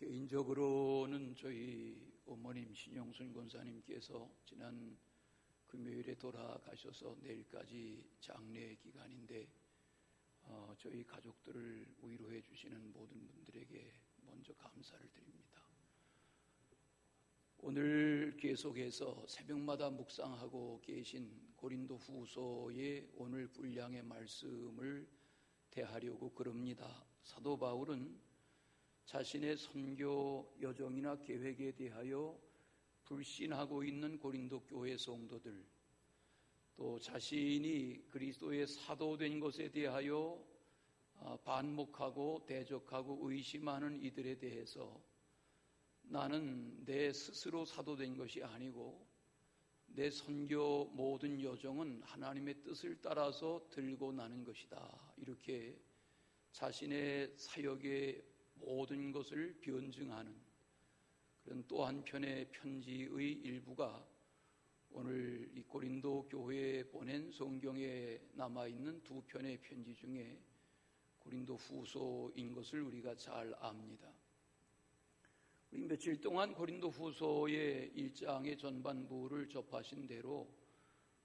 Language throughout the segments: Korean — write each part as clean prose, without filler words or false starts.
개인적으로는 저희 어머님 신영순 권사님께서 지난 금요일에 돌아가셔서 내일까지 장례 기간인데 저희 가족들을 위로해 주시는 모든 분들에게 먼저 감사를 드립니다. 오늘 계속해서 새벽마다 묵상하고 계신 고린도 후서의 오늘 분량의 말씀을 대하려고 그럽니다. 사도 바울은 자신의 선교 여정이나 계획에 대하여 불신하고 있는 고린도 교회 성도들, 또 자신이 그리스도의 사도된 것에 대하여 반목하고 대적하고 의심하는 이들에 대해서 나는 내 스스로 사도된 것이 아니고 내 선교 모든 여정은 하나님의 뜻을 따라서 들고 나는 것이다, 이렇게 자신의 사역의 모든 것을 변증하는 그런 또 한편의 편지의 일부가 오늘 이 고린도 교회에 보낸 성경에 남아있는 두 편의 편지 중에 고린도 후서인 것을 우리가 잘 압니다. 우리 며칠 동안 고린도 후서의 1장의 전반부를 접하신 대로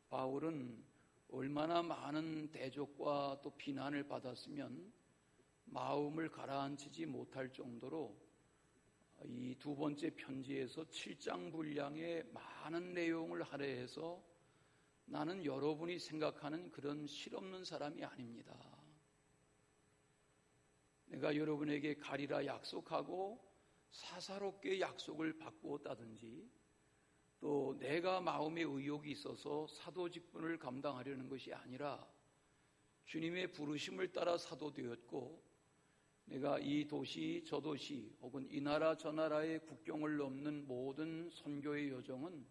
바울은 얼마나 많은 대적과 또 비난을 받았으면 마음을 가라앉히지 못할 정도로 이 두 번째 편지에서 7장 분량의 많은 내용을 할애해서 나는 여러분이 생각하는 그런 실없는 사람이 아닙니다. 내가 여러분에게 가리라 약속하고 사사롭게 약속을 바꾸었다든지 또 내가 마음에 의욕이 있어서 사도 직분을 감당하려는 것이 아니라 주님의 부르심을 따라 사도되었고 내가 이 도시 저 도시 혹은 이 나라 저 나라의 국경을 넘는 모든 선교의 여정은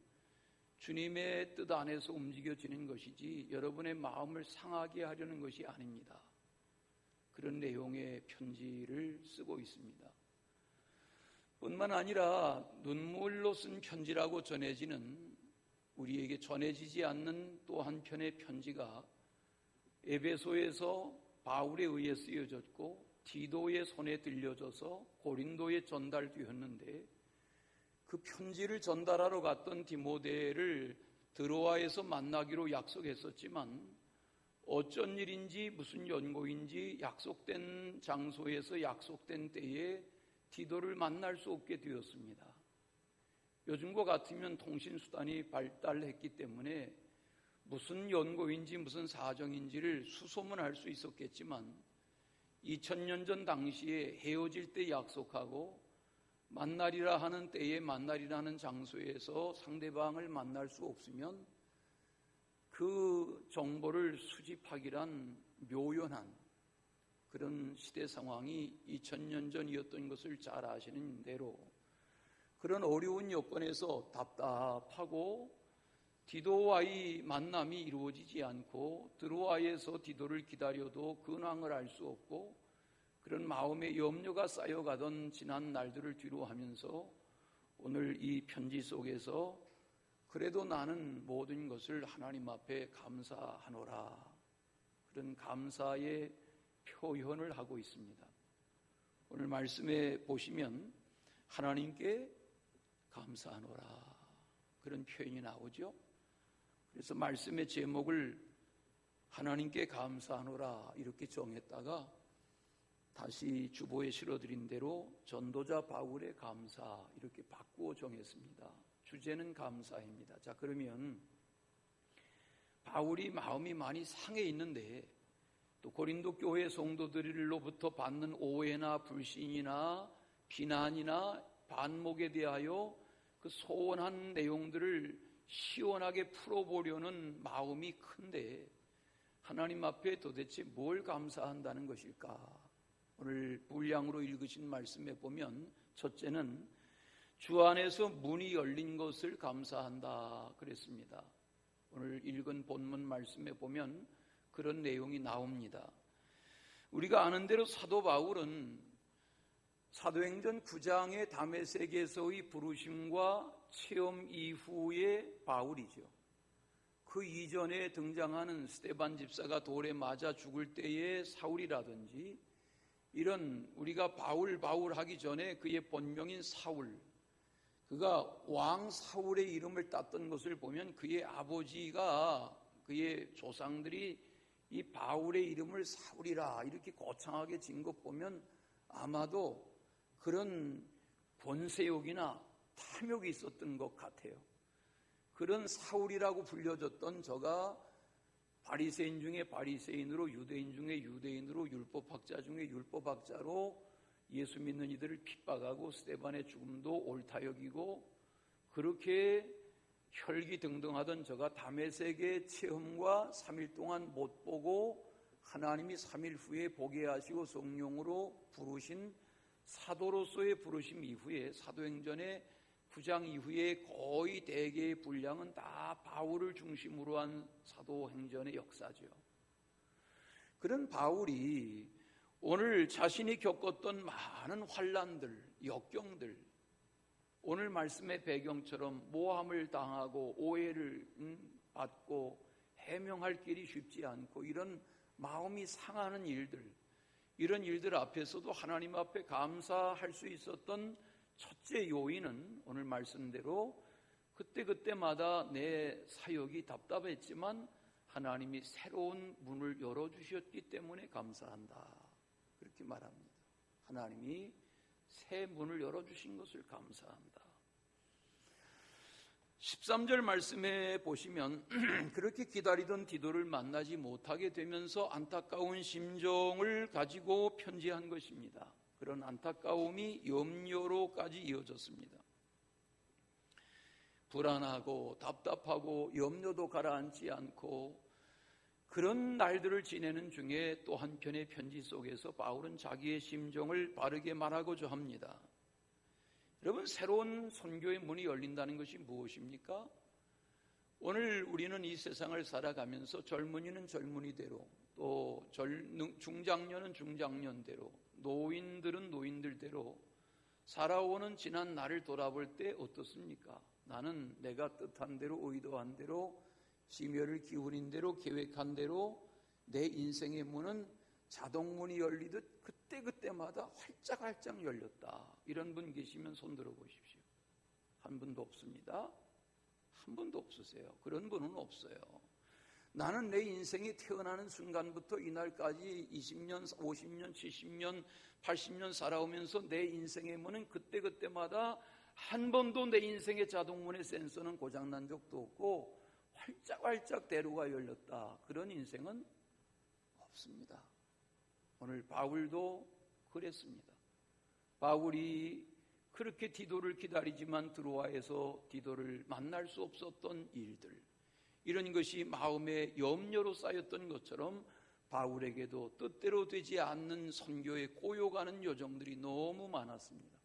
주님의 뜻 안에서 움직여지는 것이지 여러분의 마음을 상하게 하려는 것이 아닙니다. 그런 내용의 편지를 쓰고 있습니다. 뿐만 아니라 눈물로 쓴 편지라고 전해지는, 우리에게 전해지지 않는 또 한편의 편지가 에베소에서 바울에 의해 쓰여졌고 디도의 손에 들려져서 고린도에 전달되었는데, 그 편지를 전달하러 갔던 디모데를 드로아에서 만나기로 약속했었지만 어쩐 일인지 무슨 연고인지 약속된 장소에서 약속된 때에 디도를 만날 수 없게 되었습니다. 요즘과 같으면 통신수단이 발달했기 때문에 무슨 연고인지 무슨 사정인지를 수소문할 수 있었겠지만 2000년 전 당시에 헤어질 때 약속하고 만나리라 하는 때에 만나리라 하는 장소에서 상대방을 만날 수 없으면 그 정보를 수집하기란 묘연한 그런 시대 상황이 2000년 전이었던 것을 잘 아시는 대로 그런 어려운 여건에서 답답하고 디도와의 만남이 이루어지지 않고 드로아에서 디도를 기다려도 근황을 알 수 없고 그런 마음의 염려가 쌓여가던 지난 날들을 뒤로하면서 오늘 이 편지 속에서 그래도 나는 모든 것을 하나님 앞에 감사하노라, 그런 감사의 표현을 하고 있습니다. 오늘 말씀에 보시면 하나님께 감사하노라, 그런 표현이 나오죠. 그래서 말씀의 제목을 하나님께 감사하노라 이렇게 정했다가 다시 주보에 실어드린 대로 전도자 바울의 감사 이렇게 바꾸어 정했습니다. 주제는 감사입니다. 자, 그러면 바울이 마음이 많이 상해 있는데 또 고린도 교회 성도들로부터 받는 오해나 불신이나 비난이나 반목에 대하여 그 소원한 내용들을 시원하게 풀어보려는 마음이 큰데 하나님 앞에 도대체 뭘 감사한다는 것일까? 오늘 분량으로 읽으신 말씀에 보면 첫째는 주 안에서 문이 열린 것을 감사한다 그랬습니다. 오늘 읽은 본문 말씀에 보면 그런 내용이 나옵니다. 우리가 아는 대로 사도 바울은 사도행전 9장의 다메섹에서의 부르심과 체험 이후의 바울이죠. 그 이전에 등장하는 스데반 집사가 돌에 맞아 죽을 때의 사울이라든지 이런 우리가 바울 하기 전에 그의 본명인 사울, 그가 왕 사울의 이름을 땄던 것을 보면 그의 아버지가, 그의 조상들이 이 바울의 이름을 사울이라 이렇게 거창하게 진 것 보면 아마도 그런 권세욕이나 탐욕이 있었던 것 같아요. 그런 사울이라고 불려졌던 저가 바리새인 중에 바리새인으로, 유대인 중에 유대인으로, 율법학자 중에 율법학자로 예수 믿는 이들을 핍박하고 스데반의 죽음도 옳다 여기고 그렇게 혈기등등하던 저가 다메섹의 체험과 3일 동안 못 보고 하나님이 3일 후에 보게 하시고 성령으로 부르신 사도로서의 부르심 이후에 사도행전의 9장 이후에 거의 대개의 분량은 다 바울을 중심으로 한 사도행전의 역사죠. 그런 바울이 오늘 자신이 겪었던 많은 환난들, 역경들, 오늘 말씀의 배경처럼 모함을 당하고 오해를 받고 해명할 길이 쉽지 않고 이런 마음이 상하는 일들, 이런 일들 앞에서도 하나님 앞에 감사할 수 있었던 첫째 요인은 오늘 말씀대로 그때그때마다 내 사역이 답답했지만 하나님이 새로운 문을 열어주셨기 때문에 감사한다, 그렇게 말합니다. 하나님이 새 문을 열어주신 것을 감사한다. 13절 말씀에 보시면 그렇게 기다리던 디도를 만나지 못하게 되면서 안타까운 심정을 가지고 편지한 것입니다. 그런 안타까움이 염려로까지 이어졌습니다. 불안하고 답답하고 염려도 가라앉지 않고 그런 날들을 지내는 중에 또 한편의 편지 속에서 바울은 자기의 심정을 바르게 말하고자 합니다. 여러분, 새로운 선교의 문이 열린다는 것이 무엇입니까? 오늘 우리는 이 세상을 살아가면서 젊은이는 젊은이대로, 또 중장년은 중장년대로, 노인들은 노인들대로 살아오는 지난 날을 돌아볼 때 어떻습니까? 나는 내가 뜻한 대로, 의도한 대로, 심혈을 기울인 대로, 계획한 대로 내 인생의 문은 자동문이 열리듯 그때그때마다 활짝활짝 열렸다. 이런 분 계시면 손 들어보십시오. 한 분도 없습니다. 한 분도 없으세요. 그런 분은 없어요. 나는 내 인생이 태어나는 순간부터 이날까지 20년, 50년, 70년, 80년 살아오면서 내 인생의 문은 그때그때마다 한 번도 내 인생의 자동문의 센서는 고장난 적도 없고 활짝활짝 대로가 열렸다. 그런 인생은 없습니다. 오늘 바울도 그랬습니다. 바울이 그렇게 디도를 기다리지만 드로아에서 디도를 만날 수 없었던 일들, 이런 것이 마음의 염려로 쌓였던 것처럼 바울에게도 뜻대로 되지 않는 선교에 꼬여가는 여정들이 너무 많았습니다.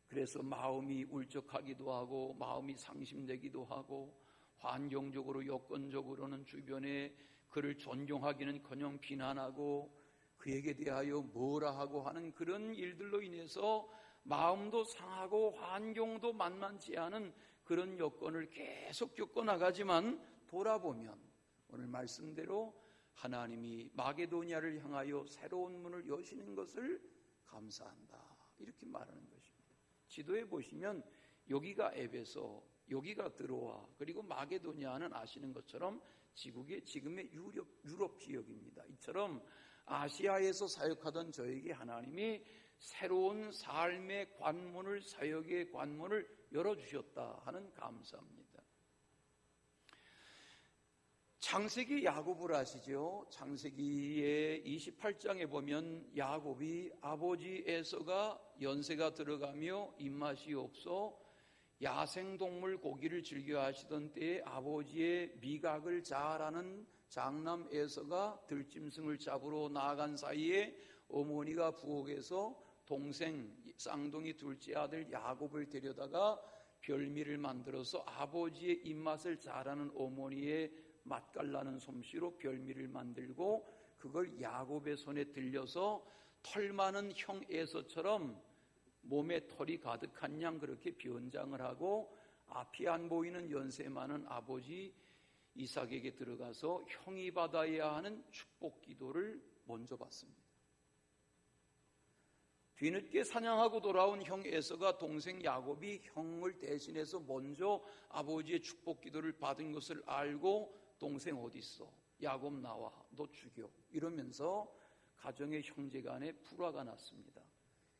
그래서 마음이 울적하기도 하고 마음이 상심되기도 하고 환경적으로 여건적으로는 주변에 그를 존경하기는커녕 비난하고 그에게 대하여 뭐라 하고 하는 그런 일들로 인해서 마음도 상하고 환경도 만만치 않은 그런 여건을 계속 겪어나가지만 돌아보면 오늘 말씀대로 하나님이 마게도니아를 향하여 새로운 문을 여시는 것을 감사한다, 이렇게 말하는 것입니다. 지도에 보시면 여기가 에베소, 여기가 드로아, 그리고 마게도니아는 아시는 것처럼 지금의 유럽 지역입니다. 이처럼 아시아에서 사역하던 저에게 하나님이 새로운 삶의 관문을, 사역의 관문을 열어주셨다 하는 감사합니다. 창세기 야곱을 아시죠? 창세기의 28장에 보면 야곱이 아버지 에서가 연세가 들어가며 입맛이 없어 야생동물 고기를 즐겨 하시던 때에 아버지의 미각을 잘 아는 장남 에서가 들짐승을 잡으러 나아간 사이에 어머니가 부엌에서 동생 쌍둥이 둘째 아들 야곱을 데려다가 별미를 만들어서 아버지의 입맛을 잘 아는 어머니의 맛깔나는 솜씨로 별미를 만들고 그걸 야곱의 손에 들려서 털 많은 형 에서처럼 몸에 털이 가득한 양 그렇게 변장을 하고 앞이 안 보이는 연세 많은 아버지 이삭에게 들어가서 형이 받아야 하는 축복 기도를 먼저 받습니다. 뒤늦게 사냥하고 돌아온 형 에서가 동생 야곱이 형을 대신해서 먼저 아버지의 축복 기도를 받은 것을 알고 동생 어디 있어? 야곱 나와, 너 죽여, 이러면서 가정의 형제간에 불화가 났습니다.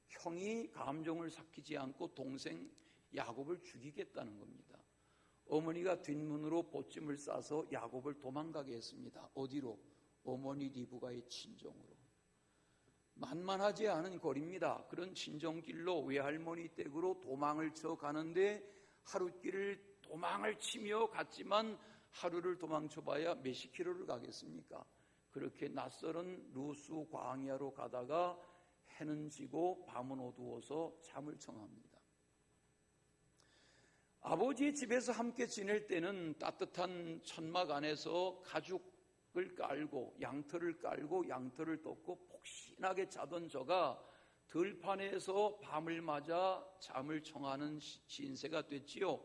형이 감정을 삭히지 않고 동생 야곱을 죽이겠다는 겁니다. 어머니가 뒷문으로 보찜을 싸서 야곱을 도망가게 했습니다. 어디로? 어머니 리브가의 친정으로. 만만하지 않은 거리입니다. 그런 친정길로 외할머니 댁으로 도망을 쳐 가는데 하루길을 도망을 치며 갔지만 하루를 도망쳐봐야 몇십 킬로를 가겠습니까? 그렇게 낯설은 루스 광야로 가다가 해는 지고 밤은 어두워서 잠을 청합니다. 아버지의 집에서 함께 지낼 때는 따뜻한 천막 안에서 가죽을 깔고 양털을 깔고 양털을 덮고 폭신하게 자던 저가 들판에서 밤을 맞아 잠을 청하는 신세가 됐지요.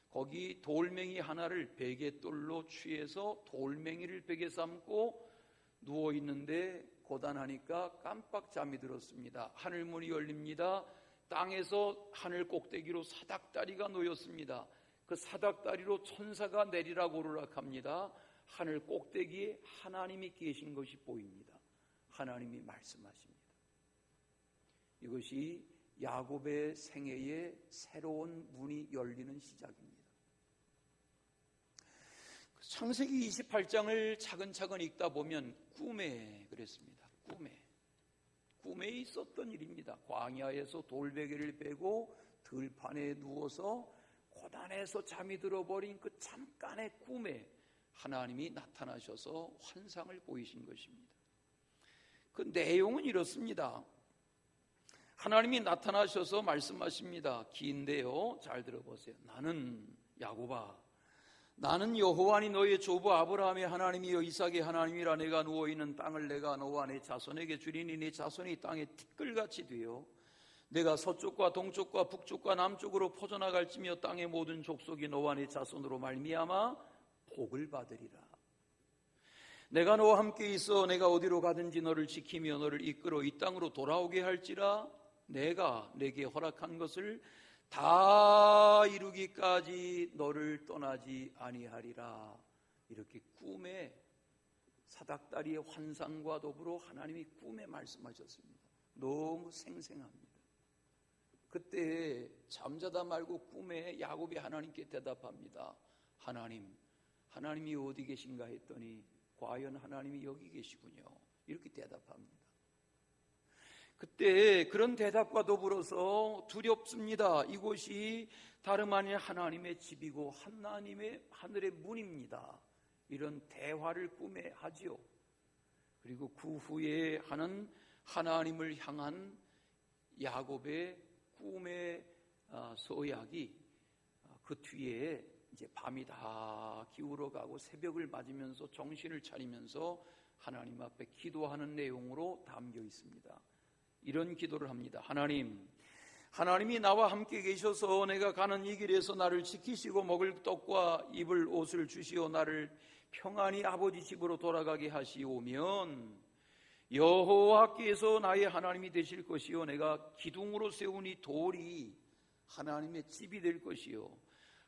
거기 돌멩이 하나를 베갯돌로 취해서 돌멩이를 베개 삼고 누워있는데 고단하니까 깜빡 잠이 들었습니다. 하늘문이 열립니다. 땅에서 하늘 꼭대기로 사닥다리가 놓였습니다. 그 사닥다리로 천사가 내리라고 오르락합니다. 하늘 꼭대기에 하나님이 계신 것이 보입니다. 하나님이 말씀하십니다. 이것이 야곱의 생애에 새로운 문이 열리는 시작입니다. 창세기 28장을 차근차근 읽다 보면 꿈에 그랬습니다. 꿈에 있었던 일입니다. 광야에서 돌베개를 베고 들판에 누워서 고단해서 잠이 들어버린 그 잠깐의 꿈에 하나님이 나타나셔서 환상을 보이신 것입니다. 그 내용은 이렇습니다. 하나님이 나타나셔서 말씀하십니다. 긴데요, 잘 들어보세요. 나는 야곱아, 나는 여호와니 너의 조부 아브라함의 하나님이여 이삭의 하나님이라. 내가 누워있는 땅을 내가 너와 내 자손에게 주리니 네 자손이 땅에 티끌같이 되어 내가 서쪽과 동쪽과 북쪽과 남쪽으로 퍼져나갈지며 땅의 모든 족속이 너와 내 자손으로 말미암아 복을 받으리라. 내가 너와 함께 있어 내가 어디로 가든지 너를 지키며 너를 이끌어 이 땅으로 돌아오게 할지라. 내가 내게 허락한 것을 다 이루기까지 너를 떠나지 아니하리라. 이렇게 꿈에 사닥다리의 환상과 더불어 하나님이 꿈에 말씀하셨습니다. 너무 생생합니다. 그때 잠자다 말고 꿈에 야곱이 하나님께 대답합니다. 하나님이 어디 계신가 했더니 과연 하나님이 여기 계시군요. 이렇게 대답합니다. 그때 그런 대답과 더불어서 두렵습니다. 이곳이 다름 아닌 하나님의 집이고 하나님의 하늘의 문입니다. 이런 대화를 꿈에 하지요. 그리고 그 후에 하는 하나님을 향한 야곱의 꿈의 서약이 그 뒤에 이제 밤이 다 기울어가고 새벽을 맞으면서 정신을 차리면서 하나님 앞에 기도하는 내용으로 담겨 있습니다. 이런 기도를 합니다. 하나님이 나와 함께 계셔서 내가 가는 이 길에서 나를 지키시고 먹을 떡과 입을 옷을 주시어 나를 평안히 아버지 집으로 돌아가게 하시오면 여호와께서 나의 하나님이 되실 것이요 내가 기둥으로 세운 이 돌이 하나님의 집이 될 것이요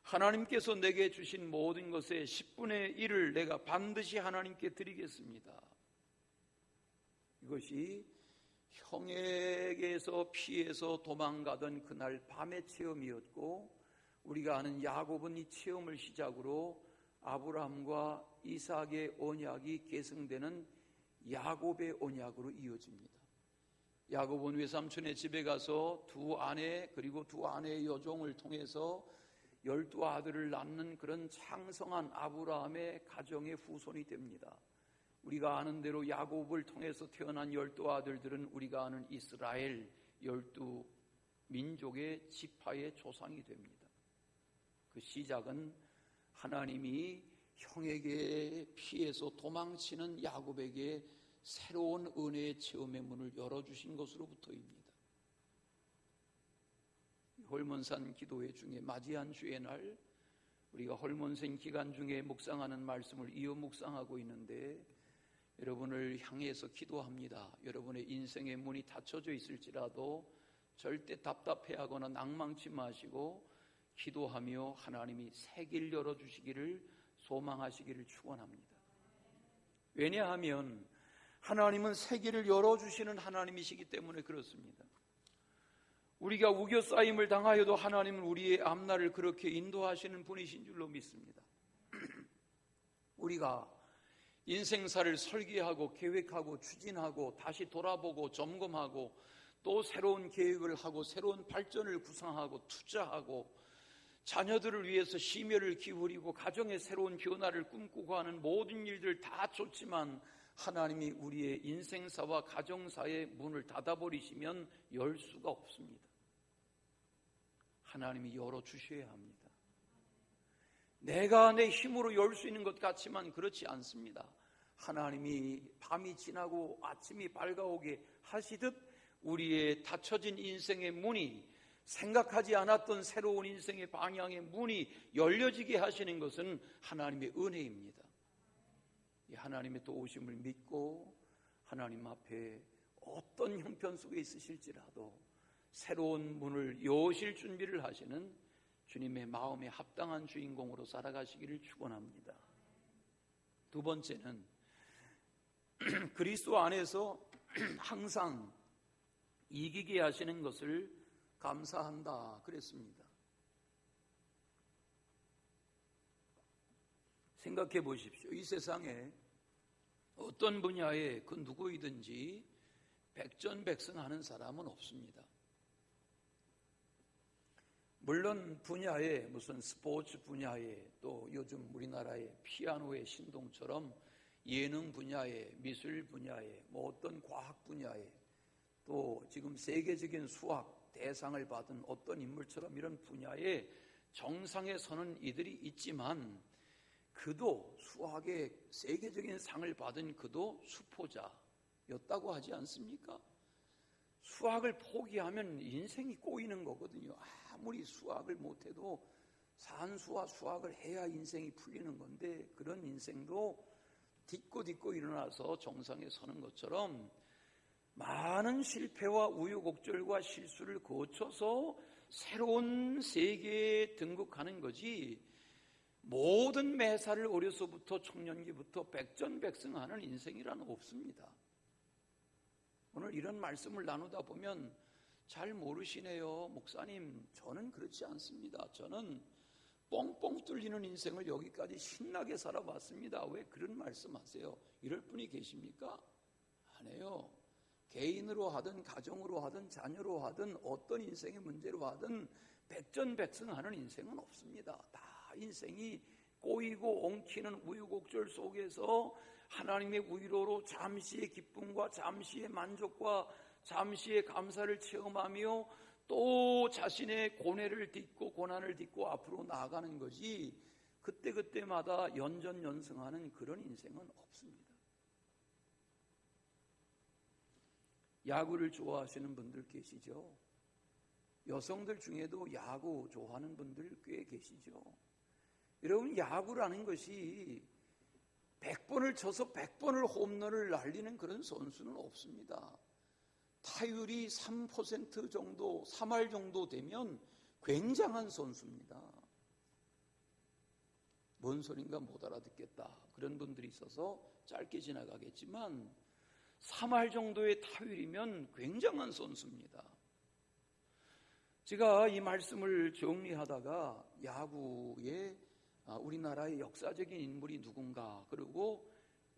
하나님께서 내게 주신 모든 것의 10분의 1을 내가 반드시 하나님께 드리겠습니다. 이것이 형에게서 피해서 도망가던 그날 밤의 체험이었고 우리가 아는 야곱은 이 체험을 시작으로 아브라함과 이삭의 언약이 계승되는 야곱의 언약으로 이어집니다. 야곱은 외삼촌의 집에 가서 두 아내 그리고 두 아내의 여종을 통해서 12아들을 낳는 그런 창성한 아브라함의 가정의 후손이 됩니다. 우리가 아는 대로 야곱을 통해서 태어난 12아들들은 우리가 아는 이스라엘 12민족의 지파의 조상이 됩니다. 그 시작은 하나님이 형에게 피해서 도망치는 야곱에게 새로운 은혜의 체험의 문을 열어주신 것으로부터입니다. 홀몬산 기도회 중에 맞이한 주의 날 우리가 홀몬산 기간 중에 묵상하는 말씀을 이어 묵상하고 있는데 여러분을 향해서 기도합니다. 여러분의 인생의 문이 닫혀져 있을지라도 절대 답답해하거나 낭망치 마시고 기도하며 하나님이 새 길 열어주시기를 소망하시기를 축원합니다. 왜냐하면 하나님은 새 길을 열어주시는 하나님이시기 때문에 그렇습니다. 우리가 우겨싸임을 당하여도 하나님은 우리의 앞날을 그렇게 인도하시는 분이신 줄로 믿습니다. 우리가 인생사를 설계하고 계획하고 추진하고 다시 돌아보고 점검하고 또 새로운 계획을 하고 새로운 발전을 구상하고 투자하고 자녀들을 위해서 심혈을 기울이고 가정의 새로운 변화를 꿈꾸고 하는 모든 일들 다 좋지만 하나님이 우리의 인생사와 가정사의 문을 닫아버리시면 열 수가 없습니다. 하나님이 열어주셔야 합니다. 내가 내 힘으로 열 수 있는 것 같지만 그렇지 않습니다. 하나님이 밤이 지나고 아침이 밝아오게 하시듯 우리의 닫혀진 인생의 문이 생각하지 않았던 새로운 인생의 방향의 문이 열려지게 하시는 것은 하나님의 은혜입니다. 이 하나님의 또 오심을 믿고 하나님 앞에 어떤 형편 속에 있으실지라도 새로운 문을 여실 준비를 하시는 주님의 마음에 합당한 주인공으로 살아가시기를 축원합니다. 두 번째는 그리스도 안에서 항상 이기게 하시는 것을 감사한다 그랬습니다. 생각해 보십시오. 이 세상에 어떤 분야에 그 누구이든지 백전백승하는 사람은 없습니다. 물론 분야에 무슨 스포츠 분야에 또 요즘 우리나라의 피아노의 신동처럼 예능 분야에 미술 분야에 뭐 어떤 과학 분야에 또 지금 세계적인 수학 대상을 받은 어떤 인물처럼 이런 분야에 정상에 서는 이들이 있지만 그도 수학의 세계적인 상을 받은 그도 수포자였다고 하지 않습니까? 수학을 포기하면 인생이 꼬이는 거거든요. 아무리 수학을 못해도 산수와 수학을 해야 인생이 풀리는 건데 그런 인생도 딛고 일어나서 정상에 서는 것처럼 많은 실패와 우여곡절과 실수를 거쳐서 새로운 세계에 등극하는 거지 모든 매사를 어려서부터 청년기부터 백전백승하는 인생이란 없습니다. 오늘 이런 말씀을 나누다 보면 잘 모르시네요. 목사님, 저는 그렇지 않습니다. 저는 뻥뻥 뚫리는 인생을 여기까지 신나게 살아봤습니다. 왜 그런 말씀하세요? 이럴 분이 계십니까? 안 해요. 개인으로 하든 가정으로 하든 자녀로 하든 어떤 인생의 문제로 하든 백전백승하는 인생은 없습니다. 다 인생이 꼬이고 엉키는 우여곡절 속에서 하나님의 위로로 잠시의 기쁨과 잠시의 만족과 잠시의 감사를 체험하며 또 자신의 고뇌를 딛고 고난을 딛고 앞으로 나아가는 것이 그때그때마다 연전연승하는 그런 인생은 없습니다. 야구를 좋아하시는 분들 계시죠? 여성들 중에도 야구 좋아하는 분들 꽤 계시죠? 여러분, 야구라는 것이 100번을 쳐서 100번을 홈런을 날리는 그런 선수는 없습니다. 타율이 3% 정도, 3할 정도 되면 굉장한 선수입니다. 뭔 소린가 못 알아듣겠다. 그런 분들이 있어서 짧게 지나가겠지만 3할 정도의 타율이면 굉장한 선수입니다. 제가 이 말씀을 정리하다가 야구의 우리나라의 역사적인 인물이 누군가 그리고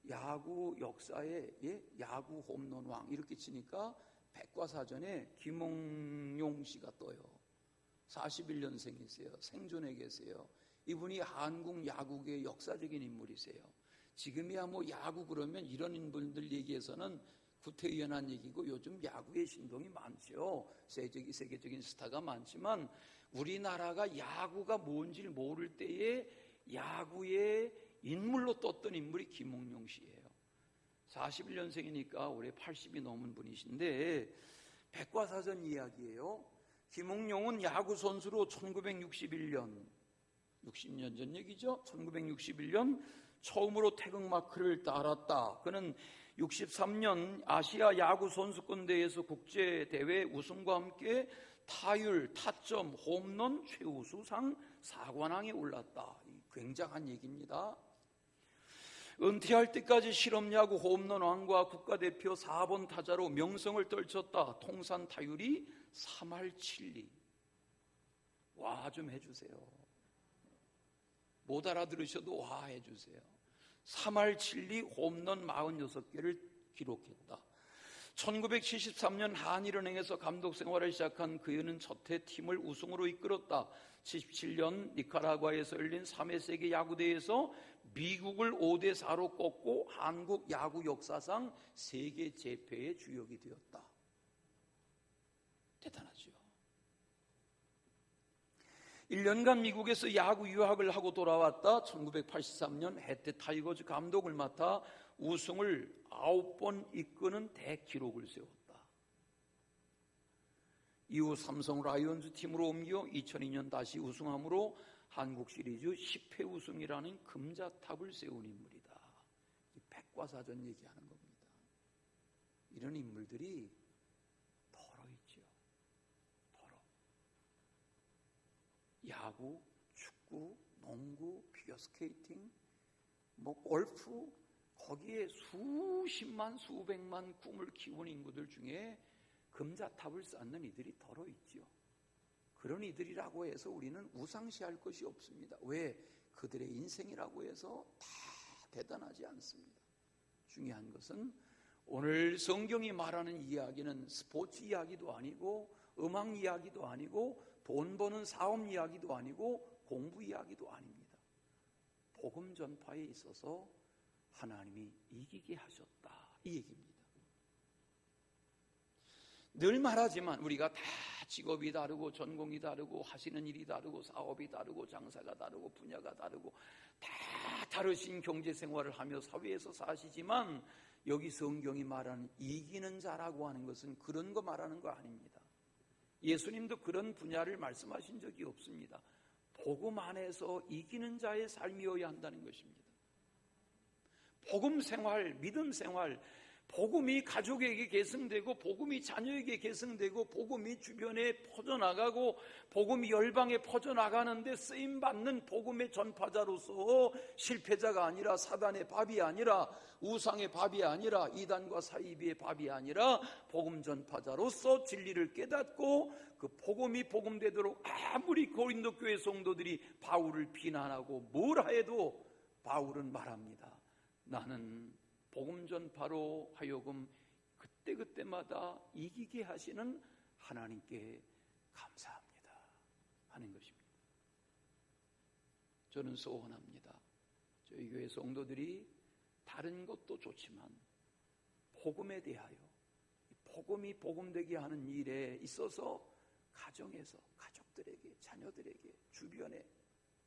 야구 역사의 야구 홈런왕 이렇게 치니까 백과사전에 김홍용 씨가 떠요. 41년생이세요. 생존해 계세요. 이분이 한국 야구계의 역사적인 인물이세요. 지금이야 뭐 야구 그러면 이런 분들 얘기에서는 구태의연한 얘기고 요즘 야구의 신동이 많죠. 세계적인 스타가 많지만 우리나라가 야구가 뭔지를 모를 때에 야구의 인물로 떴던 인물이 김홍용 씨예요. 41년생이니까 올해 80이 넘은 분이신데 백과사전 이야기예요. 김홍용은 야구 선수로 1961년 60년 전 얘기죠. 1961년 처음으로 태극마크를 달았다. 그는 63년 아시아 야구 선수권 대회에서 국제 대회 우승과 함께 타율, 타점, 홈런 최우수상 4관왕에 올랐다. 굉장한 얘기입니다. 은퇴할 때까지 실업야구 홈런 왕과 국가대표 4번 타자로 명성을 떨쳤다. 통산 타율이 3할 7리. 와 좀 해주세요. 못 알아들으셔도 와 해주세요. 3할 7리 홈런 46개를 기록했다. 1973년 한일은행에서 감독 생활을 시작한 그는 첫해 팀을 우승으로 이끌었다. 77년 니카라과에서 열린 3회 세계 야구대회에서 미국을 5대4로 꺾고 한국 야구 역사상 세계 재패의 주역이 되었다. 대단하죠. 1년간 미국에서 야구 유학을 하고 돌아왔다. 1983년 해태 타이거즈 감독을 맡아 우승을 9번 이끄는 대기록을 세웠다. 이후 삼성 라이온즈 팀으로 옮겨 2002년 다시 우승함으로 한국 시리즈 10회 우승이라는 금자탑을 세운 인물이다. 백과사전 얘기하는 겁니다. 이런 인물들이 더러있죠. 야구, 축구, 농구, 피겨스케이팅, 골프, 거기에 수십만 수백만 꿈을 키운 인구들 중에 금자탑을 쌓는 이들이 더러있죠. 그런 이들이라고 해서 우리는 우상시할 것이 없습니다. 왜? 그들의 인생이라고 해서 다 대단하지 않습니다. 중요한 것은 오늘 성경이 말하는 이야기는 스포츠 이야기도 아니고 음악 이야기도 아니고 돈 버는 사업 이야기도 아니고 공부 이야기도 아닙니다. 복음 전파에 있어서 하나님이 이기게 하셨다, 이 얘기입니다. 늘 말하지만 우리가 다 직업이 다르고 전공이 다르고 하시는 일이 다르고 사업이 다르고 장사가 다르고 분야가 다르고 다 다르신 경제생활을 하며 사회에서 사시지만 여기 성경이 말하는 이기는 자라고 하는 것은 그런 거 말하는 거 아닙니다. 예수님도 그런 분야를 말씀하신 적이 없습니다. 복음 안에서 이기는 자의 삶이어야 한다는 것입니다. 복음 생활, 믿음 생활, 복음이 가족에게 계승되고 복음이 자녀에게 계승되고 복음이 주변에 퍼져나가고 복음이 열방에 퍼져나가는데 쓰임받는 복음의 전파자로서 실패자가 아니라 사단의 밥이 아니라 우상의 밥이 아니라 이단과 사이비의 밥이 아니라 복음 전파자로서 진리를 깨닫고 그 복음이 복음되도록 아무리 고린도 교회 성도들이 바울을 비난하고 뭘 해도 바울은 말합니다. 나는 복음 전파로 하여금 그때그때마다 이기게 하시는 하나님께 감사합니다 하는 것입니다. 저는 소원합니다. 저희 교회 성도들이 다른 것도 좋지만 복음에 대하여 복음이 복음되게 하는 일에 있어서 가정에서 가족들에게 자녀들에게 주변에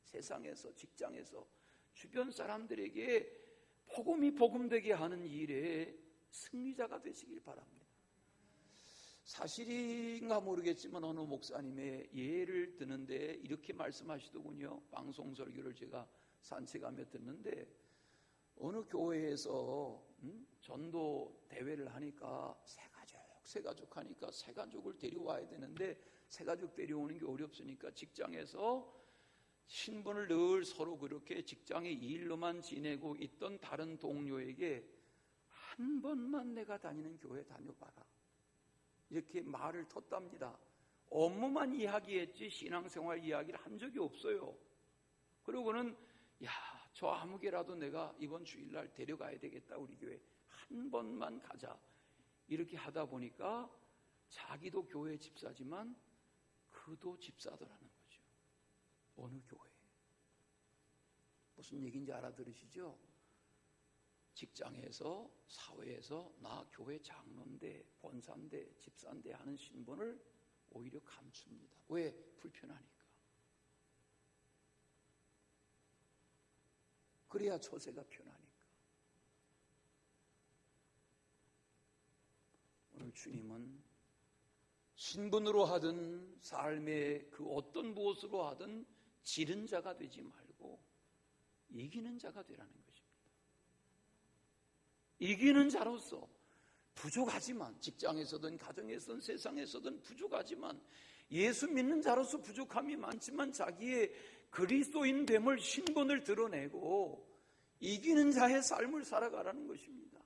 세상에서 직장에서 주변 사람들에게 복음이 복음되게 하는 일에 승리자가 되시길 바랍니다. 사실인가 모르겠지만 어느 목사님의 예를 드는데 이렇게 말씀하시더군요. 방송 설교를 제가 산책하며 듣는데 어느 교회에서 전도 대회를 하니까 새가족 하니까 새가족을 데려와야 되는데 새가족 데려오는 게 어렵으니까 직장에서 신분을 늘 서로 그렇게 직장의 일로만 지내고 있던 다른 동료에게 한 번만 내가 다니는 교회 다녀봐라 이렇게 말을 텄답니다. 업무만 이야기했지 신앙생활 이야기를 한 적이 없어요. 그러고는 저 아무 개라도 내가 이번 주일날 데려가야 되겠다. 우리 교회 한 번만 가자 이렇게 하다 보니까 자기도 교회 집사지만 그도 집사더라는 거죠. 어느 교회 무슨 얘기인지 알아들으시죠? 직장에서 사회에서 나 교회 장로인데 권사인데 집사인데 하는 신분을 오히려 감춥니다. 왜? 불편하니까. 그래야 처세가 편하니까. 오늘 주님은 신분으로 하든 삶의 그 어떤 무엇으로 하든 지른 자가 되지 말고 이기는 자가 되라는 것입니다. 이기는 자로서 부족하지만, 직장에서든 가정에서든 세상에서든 부족하지만, 예수 믿는 자로서 부족함이 많지만 자기의 그리스도인 됨을, 신분을 드러내고 이기는 자의 삶을 살아가라는 것입니다.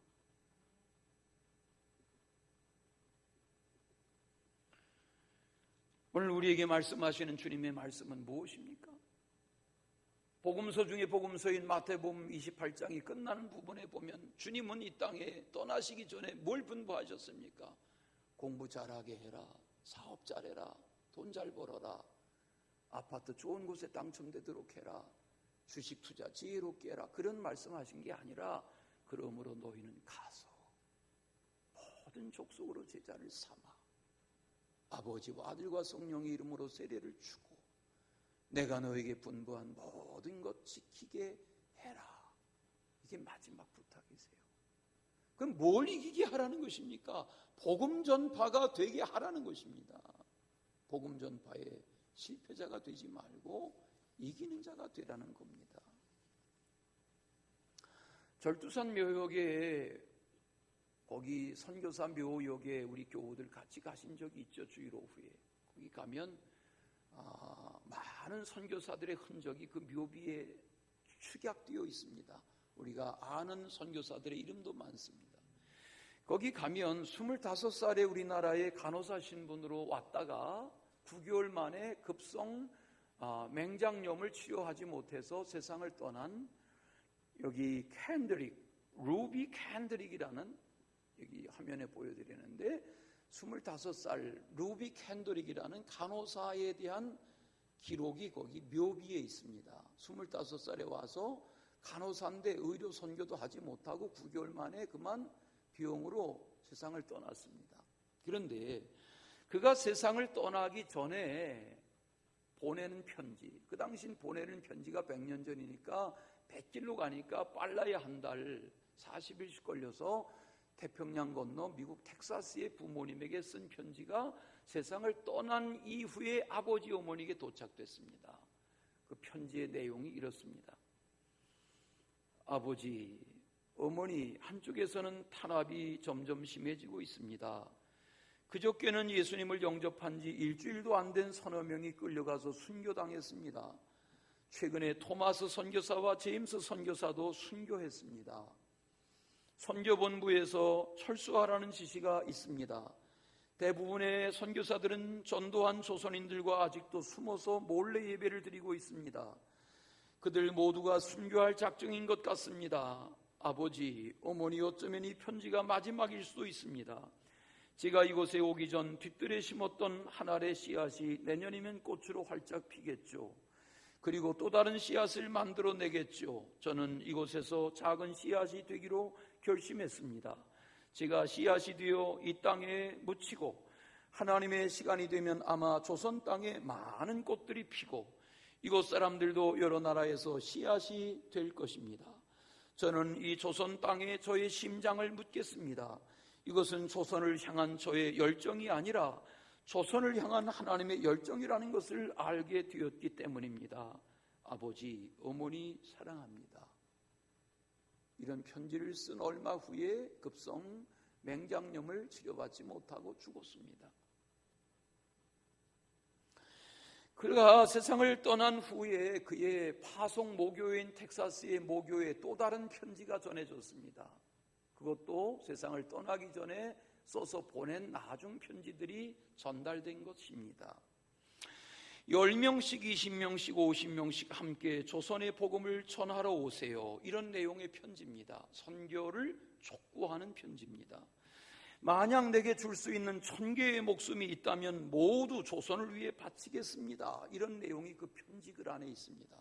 오늘 우리에게 말씀하시는 주님의 말씀은 무엇입니까? 복음서 중에 복음서인 마태복음 28장이 끝나는 부분에 보면 주님은 이 땅에 떠나시기 전에 뭘 분부하셨습니까? 공부 잘하게 해라, 사업 잘해라, 돈 잘 벌어라, 아파트 좋은 곳에 당첨되도록 해라, 주식 투자 지혜롭게 해라, 그런 말씀하신 게 아니라, 그러므로 너희는 가서 모든 족속으로 제자를 삼아 아버지와 아들과 성령의 이름으로 세례를 주고 내가 너에게 분부한 모든 것 지키게 해라. 이게 마지막 부탁이세요. 그럼 뭘 이기게 하라는 것입니까? 복음 전파가 되게 하라는 것입니다. 복음 전파에 실패자가 되지 말고 이기는 자가 되라는 겁니다. 절두산 묘역에, 거기 선교사 묘역에 우리 교우들 같이 가신 적이 있죠. 주일 오후에. 거기 가면 많은 선교사들의 흔적이 그 묘비에 축약되어 있습니다. 우리가 아는 선교사들의 이름도 많습니다. 거기 가면 25살에 우리나라에 간호사 신분으로 왔다가 9개월 만에 급성 맹장염을 치료하지 못해서 세상을 떠난, 여기 캔드릭, 루비 캔드릭이라는, 여기 화면에 보여드리는데 25살 루비 캔드릭이라는 간호사에 대한 기록이 거기 묘비에 있습니다. 25살에 와서 간호사인데 의료 선교도 하지 못하고 9개월 만에 그만 병으로 세상을 떠났습니다. 그런데 그가 세상을 떠나기 전에 보내는 편지, 그 당시 보내는 편지가 100년 전이니까 100길로 가니까 빨라야 한 달 40일씩 걸려서 태평양 건너 미국 텍사스의 부모님에게 쓴 편지가 세상을 떠난 이후에 아버지 어머니에게 도착됐습니다. 그 편지의 내용이 이렇습니다. 아버지, 어머니, 한쪽에서는 탄압이 점점 심해지고 있습니다. 그저께는 예수님을 영접한 지 일주일도 안 된 서너 명이 끌려가서 순교당했습니다. 최근에 토마스 선교사와 제임스 선교사도 순교했습니다. 선교본부에서 철수하라는 지시가 있습니다. 대부분의 선교사들은 전도한 조선인들과 아직도 숨어서 몰래 예배를 드리고 있습니다. 그들 모두가 순교할 작정인 것 같습니다. 아버지, 어머니, 어쩌면 이 편지가 마지막일 수도 있습니다. 제가 이곳에 오기 전 뒤뜰에 심었던 한 알의 씨앗이 내년이면 꽃으로 활짝 피겠죠. 그리고 또 다른 씨앗을 만들어내겠죠. 저는 이곳에서 작은 씨앗이 되기로 결심했습니다. 제가 씨앗이 되어 이 땅에 묻히고 하나님의 시간이 되면 아마 조선 땅에 많은 꽃들이 피고 이곳 사람들도 여러 나라에서 씨앗이 될 것입니다. 저는 이 조선 땅에 저의 심장을 묻겠습니다. 이것은 조선을 향한 저의 열정이 아니라 조선을 향한 하나님의 열정이라는 것을 알게 되었기 때문입니다. 아버지, 어머니 사랑합니다. 이런 편지를 쓴 얼마 후에 급성 맹장염을 치료받지 못하고 죽었습니다. 그가 세상을 떠난 후에 그의 파송 모교회인 텍사스의 모교회에 또 다른 편지가 전해졌습니다. 그것도 세상을 떠나기 전에 써서 보낸 나중 편지들이 전달된 것입니다. 10명씩, 20명씩, 50명씩 함께 조선의 복음을 전하러 오세요. 이런 내용의 편지입니다. 선교를 촉구하는 편지입니다. 만약 내게 줄 수 있는 1000개의 목숨이 있다면 모두 조선을 위해 바치겠습니다. 이런 내용이 그 편지 글 안에 있습니다.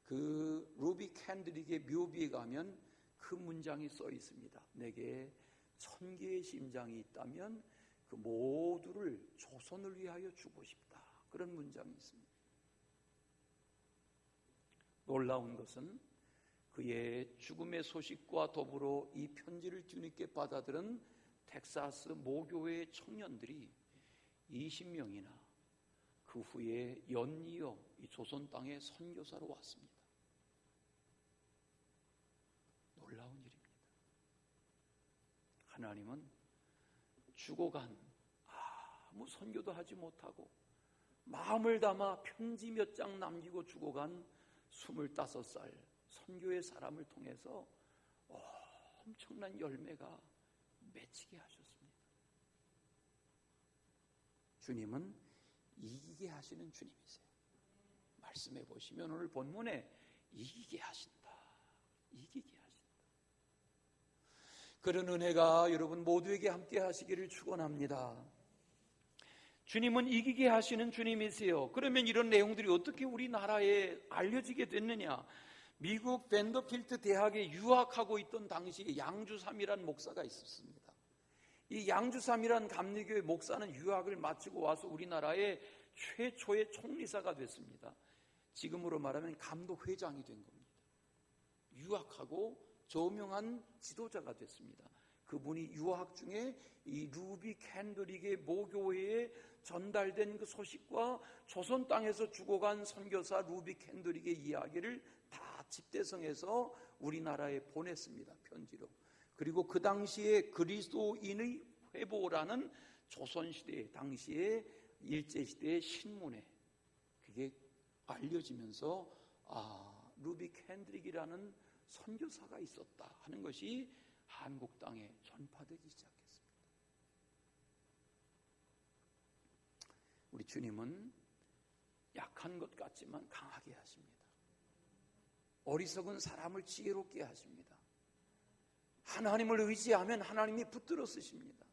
그 루비 캔드릭의 묘비에 가면 그 문장이 써 있습니다. 내게 1000개의 심장이 있다면 그 모두를 조선을 위하여 주고 싶다. 그런 문장이 있습니다. 놀라운 것은 그의 죽음의 소식과 더불어 이 편지를 뒤늦게 받아들은 텍사스 모교회 청년들이 20명이나 그 후에 연이어 이 조선 땅에 선교사로 왔습니다. 놀라운 일입니다. 하나님은 죽어간 아무 선교도 하지 못하고 마음을 담아 편지 몇 장 남기고 죽어간 25살 선교의 사람을 통해서 엄청난 열매가 맺히게 하셨습니다. 주님은 이기게 하시는 주님이세요. 말씀해 보시면 오늘 본문에 이기게 하신다. 이기게 하신다. 그런 은혜가 여러분 모두에게 함께 하시기를 축원합니다. 주님은 이기게 하시는 주님이세요. 그러면 이런 내용들이 어떻게 우리나라에 알려지게 됐느냐? 미국 밴더필드 대학에 유학하고 있던 당시에 양주삼이라는 목사가 있었습니다. 이 양주삼이라는 감리교회 목사는 유학을 마치고 와서 우리나라의 최초의 총리사가 됐습니다. 지금으로 말하면 감독회장이 된 겁니다. 유학하고 저명한 지도자가 됐습니다. 그분이 유학 중에 이 루비 캔드릭의 모교회에 전달된 그 소식과 조선 땅에서 죽어간 선교사 루비 캔드릭의 이야기를 다 집대성해서 우리나라에 보냈습니다. 편지로. 그리고 그 당시에 그리스도인의 회보라는 조선시대 당시에 일제시대의 신문에 그게 알려지면서 루비 캔드릭이라는 선교사가 있었다 하는 것이 한국 땅에 전파되기 시작했습니다. 우리 주님은 약한 것 같지만 강하게 하십니다. 어리석은 사람을 지혜롭게 하십니다. 하나님을 의지하면 하나님이 붙들어 쓰십니다.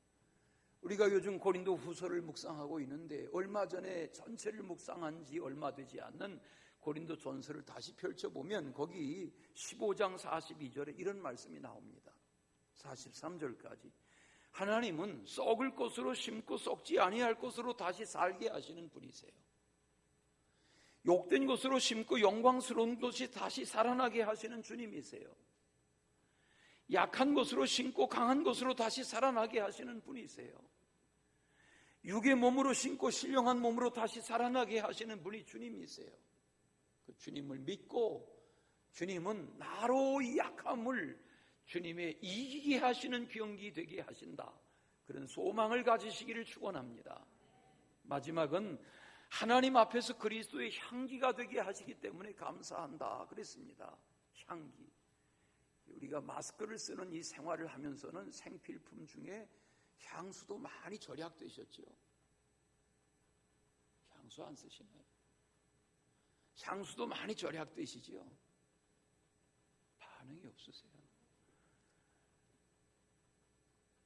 우리가 요즘 고린도 후서를 묵상하고 있는데 얼마 전에 전체를 묵상한 지 얼마 되지 않는 고린도 전서를 다시 펼쳐보면 거기 15장 42절에 이런 말씀이 나옵니다. 43절까지 하나님은 썩을 것으로 심고 썩지 아니할 것으로 다시 살게 하시는 분이세요. 욕된 것으로 심고 영광스러운 것이 다시 살아나게 하시는 주님이세요. 약한 것으로 심고 강한 것으로 다시 살아나게 하시는 분이세요. 육의 몸으로 심고 신령한 몸으로 다시 살아나게 하시는 분이 주님이세요. 그 주님을 믿고 주님은 나로 이 약함을 주님의 이기게 하시는 경기 되게 하신다. 그런 소망을 가지시기를 축원합니다. 마지막은 하나님 앞에서 그리스도의 향기가 되게 하시기 때문에 감사한다 그랬습니다. 향기. 우리가 마스크를 쓰는 이 생활을 하면서는 생필품 중에 향수도 많이 절약되셨죠. 향수 안 쓰시나요? 향수도 많이 절약되시지요. 반응이 없으세요.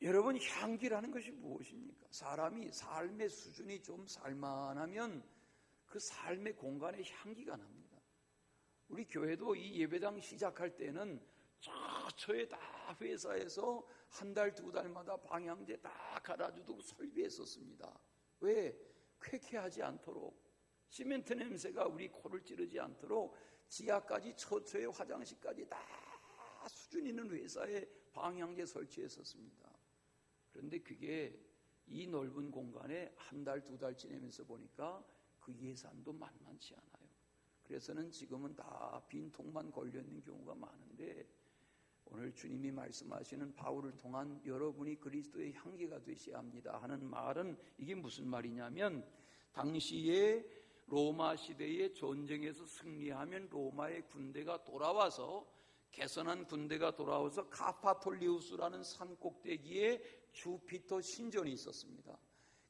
여러분, 향기라는 것이 무엇입니까? 사람이 삶의 수준이 좀 살만하면 그 삶의 공간에 향기가 납니다. 우리 교회도 이 예배당 시작할 때는 저에 다 회사에서 한 달, 두 달마다 방향제 다 갈아주고 설비했었습니다. 왜? 쾌쾌하지 않도록, 시멘트 냄새가 우리 코를 찌르지 않도록 지하까지 처처의 화장실까지 다 수준 있는 회사에 방향제 설치했었습니다. 그런데 그게 이 넓은 공간에 한 달, 두 달 지내면서 보니까 그 예산도 만만치 않아요. 그래서는 지금은 다 빈통만 걸려있는 경우가 많은데, 오늘 주님이 말씀하시는 바울을 통한 여러분이 그리스도의 향기가 되셔야 합니다 하는 말은 이게 무슨 말이냐면, 당시에 로마 시대의 전쟁에서 승리하면 로마의 군대가 돌아와서, 개선한 군대가 돌아와서 카파톨리우스라는 산 꼭대기에 주피터 신전이 있었습니다.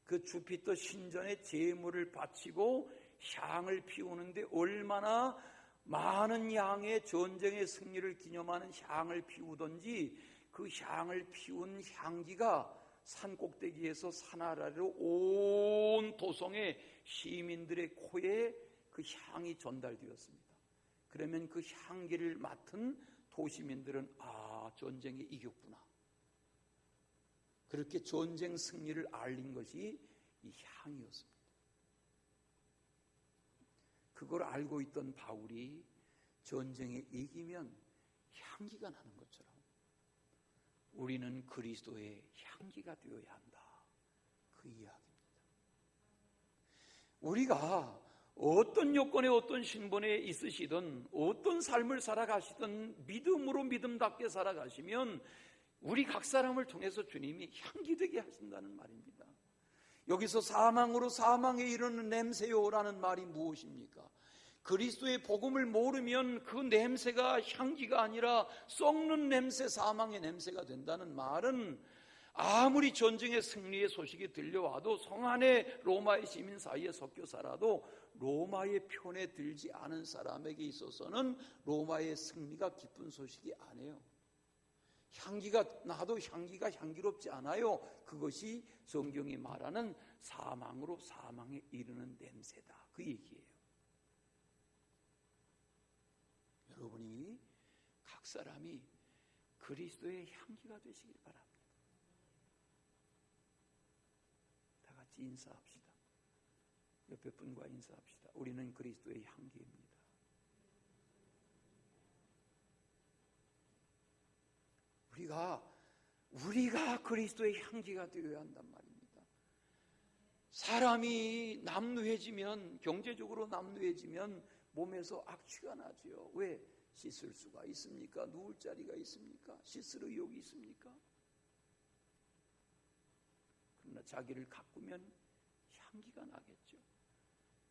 그 주피터 신전에 제물을 바치고 향을 피우는데 얼마나 많은 양의 전쟁의 승리를 기념하는 향을 피우던지 그 향을 피운 향기가 산 꼭대기에서 산 아래로 온 도성의 시민들의 코에 그 향이 전달되었습니다. 그러면 그 향기를 맡은 도시민들은 전쟁에 이겼구나. 그렇게 전쟁 승리를 알린 것이 이 향이었습니다. 그걸 알고 있던 바울이 전쟁에 이기면 향기가 나는 것처럼 우리는 그리스도의 향기가 되어야 한다. 그 이야기입니다. 우리가 어떤 요건에 어떤 신분에 있으시든 어떤 삶을 살아가시든 믿음으로 믿음답게 살아가시면 우리 각 사람을 통해서 주님이 향기되게 하신다는 말입니다. 여기서 사망으로 사망에 이르는 냄새요라는 말이 무엇입니까? 그리스도의 복음을 모르면 그 냄새가 향기가 아니라 썩는 냄새, 사망의 냄새가 된다는 말은 아무리 전쟁의 승리의 소식이 들려와도 성 안에 로마의 시민 사이에 섞여 살아도 로마의 편에 들지 않은 사람에게 있어서는 로마의 승리가 기쁜 소식이 아니에요. 향기가 나도 향기가 향기롭지 않아요. 그것이 성경이 말하는 사망으로 사망에 이르는 냄새다, 그 얘기예요. 여러분이 각 사람이 그리스도의 향기가 되시길 바랍니다. 다 같이 인사합시다. 옆에 분과 인사합시다. 우리는 그리스도의 향기입니다. 우리가 그리스도의 향기가 되어야 한단 말입니다. 사람이 남루해지면, 경제적으로 남루해지면 몸에서 악취가 나지요. 왜? 씻을 수가 있습니까? 누울 자리가 있습니까? 씻을 의욕이 있습니까? 그러나 자기를 가꾸면 향기가 나겠죠.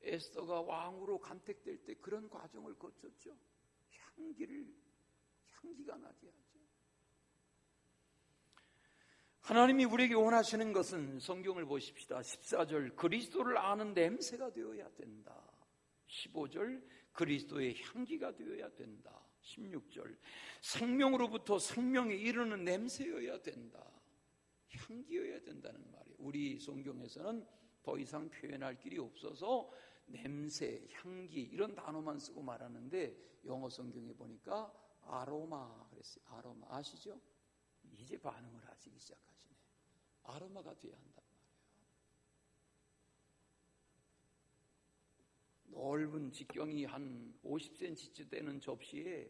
에스더가 왕으로 간택될 때 그런 과정을 거쳤죠. 향기가 나게 하죠. 하나님이 우리에게 원하시는 것은, 성경을 보십시다. 14절 그리스도를 아는 냄새가 되어야 된다. 15절 그리스도의 향기가 되어야 된다. 16절 생명으로부터 생명에 이르는 냄새여야 된다. 향기여야 된다는 말이에요. 우리 성경에서는 더 이상 표현할 길이 없어서 냄새, 향기 이런 단어만 쓰고 말하는데, 영어 성경에 보니까 아로마 그랬어요. 아로마 아시죠? 이제 반응을 하시기 시작하시네. 아로마가 돼야 한단 말이에요. 넓은 직경이 한 50cm쯤 되는 접시에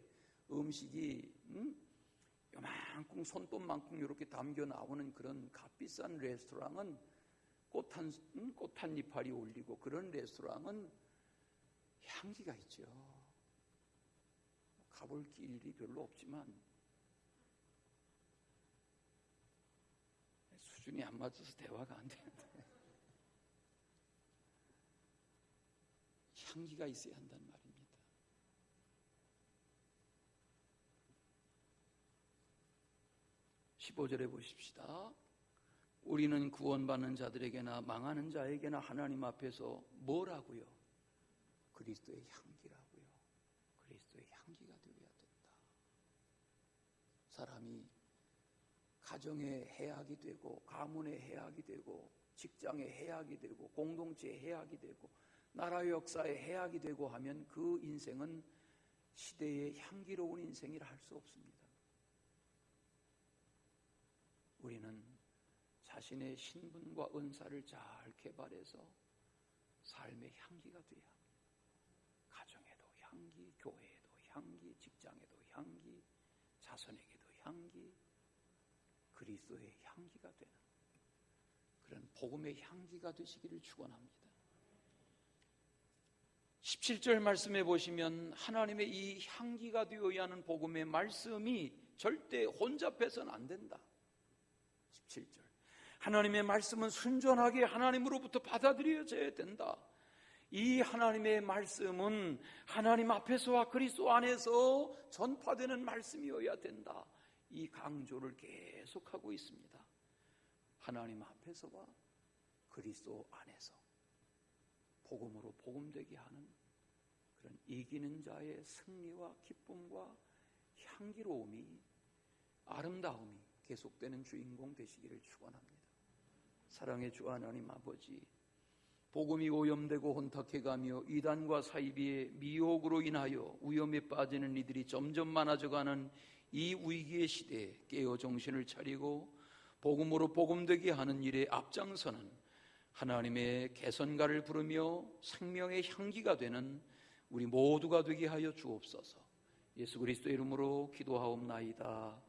음식이 요만큼 손톱만큼 이렇게 담겨 나오는 그런 값비싼 레스토랑은 꽃한 이파리 올리고, 그런 레스토랑은 향기가 있죠. 가볼 길이 별로 없지만 수준이 안 맞아서 대화가 안 되는데 향기가 있어야 한다는 말입니다. (15절에) 보십시다. 우리는 구원받는 자들에게나 망하는 자에게나 하나님 앞에서 뭐라고요? 그리스도의 향기라고요. 그리스도의 향기가 되어야 된다. 사람이 가정의 해악이 되고, 가문의 해악이 되고, 직장의 해악이 되고, 공동체의 해악이 되고, 나라 역사의 해악이 되고 하면 그 인생은 시대의 향기로운 인생이라 할 수 없습니다. 우리는 자신의 신분과 은사를 잘 개발해서 삶의 향기가 돼야 합니다. 가정에도 향기, 교회에도 향기, 직장에도 향기, 자손에게도 향기, 그리스도의 향기가 되는 그런 복음의 향기가 되시기를 축원합니다. 17절 말씀해 보시면 하나님의 이 향기가 되어야 하는 복음의 말씀이 절대 혼잡해서는 안 된다. 17절 하나님의 말씀은 순전하게 하나님으로부터 받아들여져야 된다. 이 하나님의 말씀은 하나님 앞에서와 그리스도 안에서 전파되는 말씀이어야 된다. 이 강조를 계속하고 있습니다. 하나님 앞에서와 그리스도 안에서 복음으로 복음되게 하는 그런 이기는 자의 승리와 기쁨과 향기로움이, 아름다움이 계속되는 주인공 되시기를 축원합니다. 사랑의 주 하나님 아버지, 복음이 오염되고 혼탁해가며 이단과 사이비의 미혹으로 인하여 위험에 빠지는 이들이 점점 많아져가는 이 위기의 시대에 깨어 정신을 차리고 복음으로 복음되게 하는 일에 앞장서는 하나님의 개선가를 부르며 생명의 향기가 되는 우리 모두가 되게 하여 주옵소서. 예수 그리스도의 이름으로 기도하옵나이다.